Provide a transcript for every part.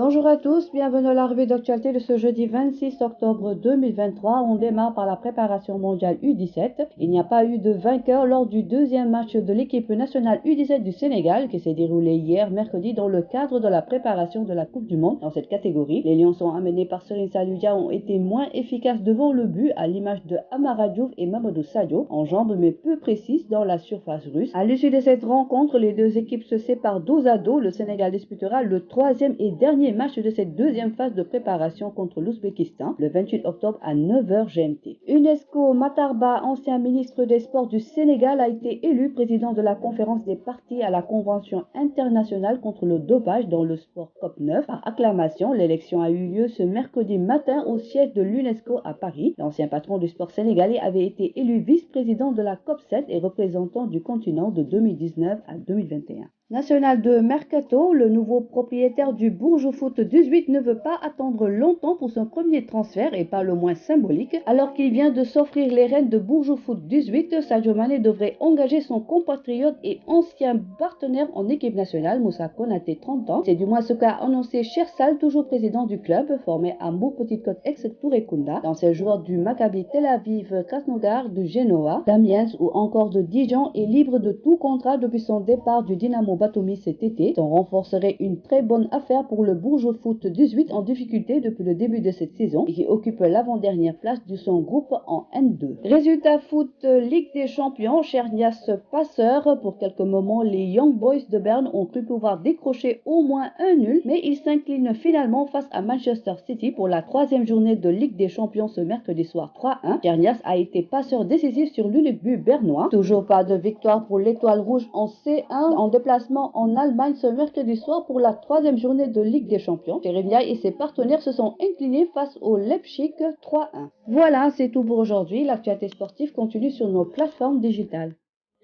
Bonjour à tous, bienvenue à la revue d'actualité de ce jeudi 26 octobre 2023. On démarre par la préparation mondiale U17. Il n'y a pas eu de vainqueur lors du deuxième match de l'équipe nationale U17 du Sénégal qui s'est déroulé hier mercredi dans le cadre de la préparation de la Coupe du Monde. Dans cette catégorie, les Lions sont amenés par Serigne Saliou Dia ont été moins efficaces devant le but à l'image de Amara Diouf et Mamadou Sadio, en jambes mais peu précises dans la surface russe. À l'issue de cette rencontre, les deux équipes se séparent dos à dos. Le Sénégal disputera le troisième et dernier match de cette deuxième phase de préparation contre l'Ouzbékistan le 28 octobre à 9h GMT. UNESCO Matarba, ancien ministre des Sports du Sénégal, a été élu président de la conférence des parties à la Convention internationale contre le dopage dans le sport COP9. Par acclamation, l'élection a eu lieu ce mercredi matin au siège de l'UNESCO à Paris. L'ancien patron du sport sénégalais avait été élu vice-président de la COP7 et représentant du continent de 2019 à 2021. National de Mercato, le nouveau propriétaire du Bourges Foot 18 ne veut pas attendre longtemps pour son premier transfert et pas le moins symbolique. Alors qu'il vient de s'offrir les rênes de Bourges Foot 18, Sadio Mané devrait engager son compatriote et ancien partenaire en équipe nationale, Moussa Konaté, 30 ans. C'est du moins ce qu'a annoncé Chersal, toujours président du club, formé à Mbour Petite Côte ex-Touré Kunda. L'ancien joueur du Maccabi Tel Aviv, Krasnodar, de Genoa, d'Amiens ou encore de Dijon est libre de tout contrat depuis son départ du Dynamo Batoumi cet été. On renforcerait une très bonne affaire pour le Bourges Foot 18 en difficulté depuis le début de cette saison et qui occupe l'avant-dernière place de son groupe en N2. Résultat foot Ligue des Champions, Chernias passeur. Pour quelques moments, les Young Boys de Berne ont cru pouvoir décrocher au moins un nul, mais ils s'inclinent finalement face à Manchester City pour la troisième journée de Ligue des Champions ce mercredi soir 3-1. Chernias a été passeur décisif sur l'unique but bernois. Toujours pas de victoire pour l'Étoile Rouge en C1 en déplacement en Allemagne ce mercredi soir pour la troisième journée de Ligue des Champions. Cherevia et ses partenaires se sont inclinés face au Leipzig 3-1. Voilà, c'est tout pour aujourd'hui. L'actualité sportive continue sur nos plateformes digitales.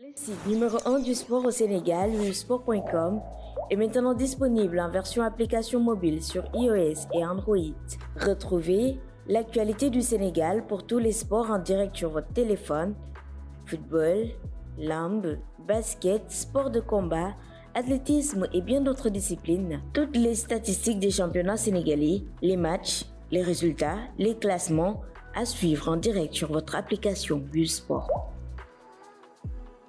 Le site numéro 1 du sport au Sénégal, sport.com, est maintenant disponible en version application mobile sur iOS et Android. Retrouvez l'actualité du Sénégal pour tous les sports en direct sur votre téléphone: football, lambe, basket, sport de combat, athlétisme et bien d'autres disciplines. Toutes les statistiques des championnats sénégalais, les matchs, les résultats, les classements à suivre en direct sur votre application Sport.